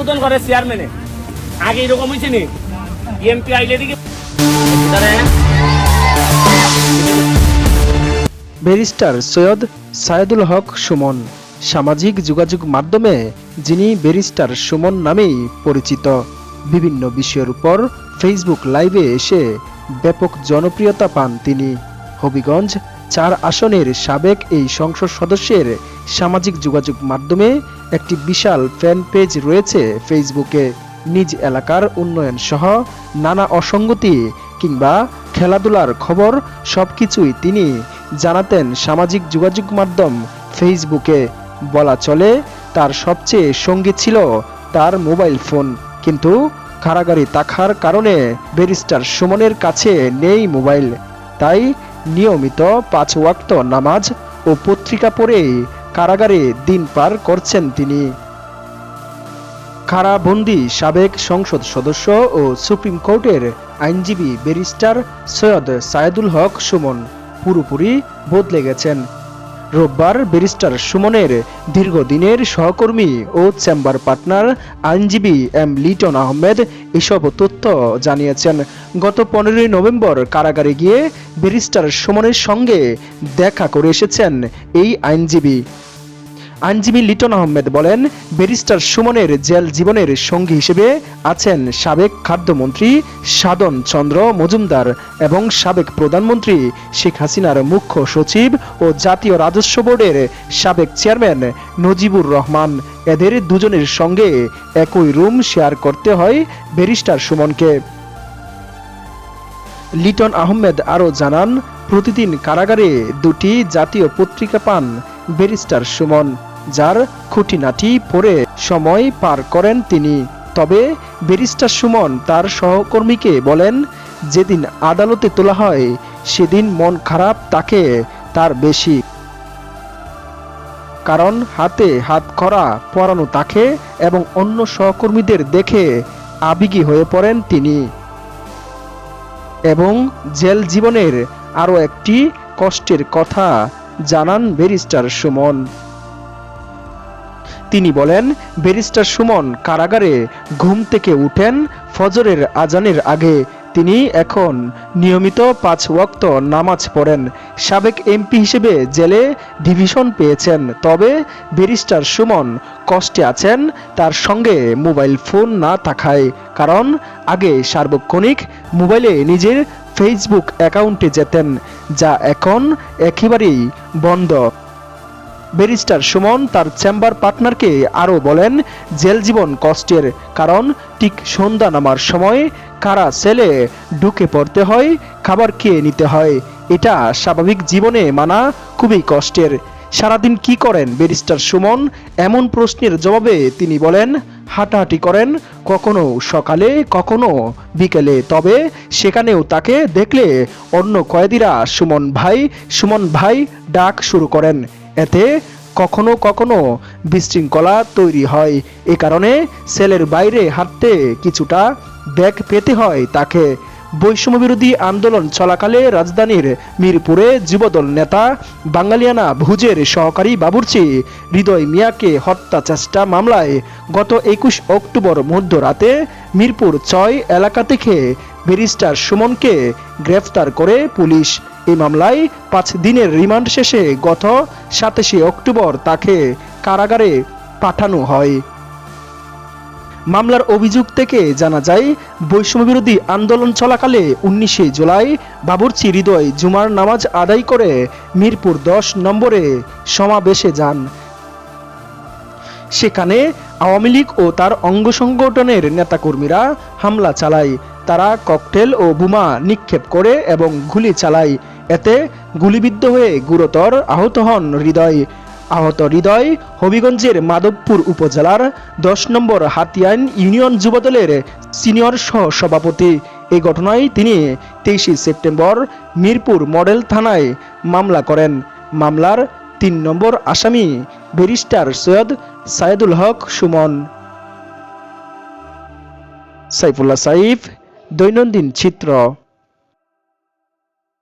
উদ্বোধন করে চেয়ারম্যানে। আগে এরকম হয়েছে নি? এমপি আইলে দিকে ব্যারিস্টার সৈয়দ সায়েদুল হক সুমন, সামাজিক যোগাযোগ মাধ্যমে যিনি ব্যারিস্টার সুমন নামেই পরিচিত। বিভিন্ন বিষয়ের উপর ফেসবুক লাইভে এসে ব্যাপক জনপ্রিয়তা পান তিনি। হবিগঞ্জ ৪ আসনের সাবেক এই সংসদ সদস্যের সামাজিক যোগাযোগ মাধ্যমে একটি বিশাল ফ্যান পেজ রয়েছে ফেসবুকে। নিজ এলাকার উন্নয়ন সহ নানা অসঙ্গতি কিংবা খেলাধুলার খবর সবকিছুই তিনি জানাতেন সামাজিক যোগাযোগ মাধ্যম ফেসবুকে। বলা চলে তার সবচেয়ে সঙ্গী ছিল তার মোবাইল ফোন, কিন্তু কারাগারে থাকার কারণে ব্যারিস্টার সুমনের কাছে নেই মোবাইল। তাই নিয়মিত ৫ ওয়াক্ত নামাজ ও পত্রিকা পড়েই কারাগারে দিন পার করছেন তিনি। কারাবন্দী সাবেক সংসদ সদস্য ও সুপ্রিম কোর্টের আইনজীবী ব্যারিস্টার সৈয়দ সায়েদুল হক সুমন পুরোপুরি বদলে গেছেন। রোববার ব্যারিস্টার সুমনের দীর্ঘদিনের সহকর্মী ও চেম্বার পার্টনার আইনজীবী এম লিটন আহমেদ এসব তথ্য জানিয়েছেন। গত 15 নভেম্বর কারাগারে গিয়ে ব্যারিস্টার সুমনের সঙ্গে দেখা করে এসেছেন এই আইনজীবী লিটন আহমেদ বলেন, ব্যারিস্টার সুমনের জেল জীবনের সঙ্গী হিসেবে আছেন সাবেক খাদ্যমন্ত্রী সাধন চন্দ্র মজুমদার এবং সাবেক প্রধানমন্ত্রী শেখ হাসিনার মুখ্য সচিব ও জাতীয় রাজস্ব বোর্ডের সাবেক চেয়ারম্যান নজিবুর রহমান। এদের দুজনের সঙ্গে একই রুম শেয়ার করতে হয় ব্যারিস্টার সুমনকে। লিটন আহমেদ আরও জানান, প্রতিদিন কারাগারে 2টি জাতীয় পত্রিকা পান ব্যারিস্টার সুমন, যার খুঁটিনাটি পড়ে সময় পার করেন তিনি। তবে ব্যারিস্টার সুমন তার সহকর্মীকে বলেন, যেদিন আদালতে তোলা হয় সেদিন মন খারাপ থাকে তার বেশি, কারণ হাতে হাত করা পরানো থাকে এবং অন্য সহকর্মীদের দেখে আবেগী হয়ে পড়েন তিনি। এবং জেল জীবনের আরও একটি কষ্টের কথা জানান ব্যারিস্টার সুমন। তিনি বলেন, ব্যারিস্টার সুমন কারাগারে ঘুম থেকে উঠেন ফজরের আজানের আগে। তিনি এখন নিয়মিত 5 ওয়াক্ত নামাজ পড়েন। সাবেক এমপি হিসেবে জেলে ডিভিশন পেয়েছেন, তবে ব্যারিস্টার সুমন কষ্টে আছেন তার সঙ্গে মোবাইল ফোন না থাকায়। কারণ আগে সার্বক্ষণিক মোবাইলে নিজের ফেসবুক অ্যাকাউন্টে যেতেন, যা এখন একেবারেই বন্ধ। ব্যারিস্টার সুমন তার চেম্বার পার্টনারকে আরও বলেন, জেল জীবন কষ্টের, কারণ ঠিক সন্ধ্যা নামার সময় কারা সেলে ঢুকে পড়তে হয়, খাবার খেয়ে নিতে হয়। এটা স্বাভাবিক জীবনে মানা খুবই কষ্টের। সারাদিন কি করেন ব্যারিস্টার সুমন? এমন প্রশ্নের জবাবে তিনি বলেন, হাঁটাহাঁটি করেন, কখনো সকালে কখনো বিকেলে। তবে সেখানেও তাকে দেখলে অন্য কয়েদিরা সুমন ভাই ডাক শুরু করেন। এতে কখনো কখনো বিশৃঙ্খলা তৈরি হয়। এ কারণে সেলের বাইরে হাঁটতে কিছুটা বেগ পেতে হয় তাকে। বৈষম্যবিরোধী আন্দোলন চলাকালে রাজধানীর মিরপুরে যুবদল নেতা বাঙালিয়ানা ভুজের সহকারী বাবুর্চি হৃদয় মিয়াকে হত্যা চেষ্টা মামলায় গত 21 অক্টোবর মধ্যরাতে মিরপুর 6 এলাকা থেকে ব্যারিস্টার সুমনকে গ্রেফতার করে পুলিশ। এই মামলায় 5 দিনের রিমান্ড শেষে গত 27 অক্টোবর তাকে কারাগারে পাঠানো হয়। মামলার অভিযোগ থেকে জানা যায়, বৈষম্যবিরোধী আন্দোলন চলাকালে 19 জুলাই বাবুর্চি হৃদয় জুমার নামাজ আদায় করে মিরপুর 10 নম্বরে সমাবেশে যান। সেখানে আওয়ামী লীগ ও তার অঙ্গ সংগঠনের নেতাকর্মীরা হামলা চালায়। তারা ককটেল ও বোমা নিক্ষেপ করে এবং গুলি চালায়। এতে গুলিবিদ্ধ হয়ে গুরুতর আহত হন হৃদয়। হবিগঞ্জের মাধবপুর উপজেলার 10 নম্বর হাতিয়ান ইউনিয়ন যুবদলের সিনিয়র সহ সভাপতি। এই ঘটনায় তিনি 23 সেপ্টেম্বর মিরপুর মডেল থানায় মামলা করেন। মামলার 3 নম্বর আসামি ব্যারিস্টার সৈয়দ সায়েদুল হক সুমন। সাইফুল্লাহ সাইফ, দৈনন্দিন চিত্র।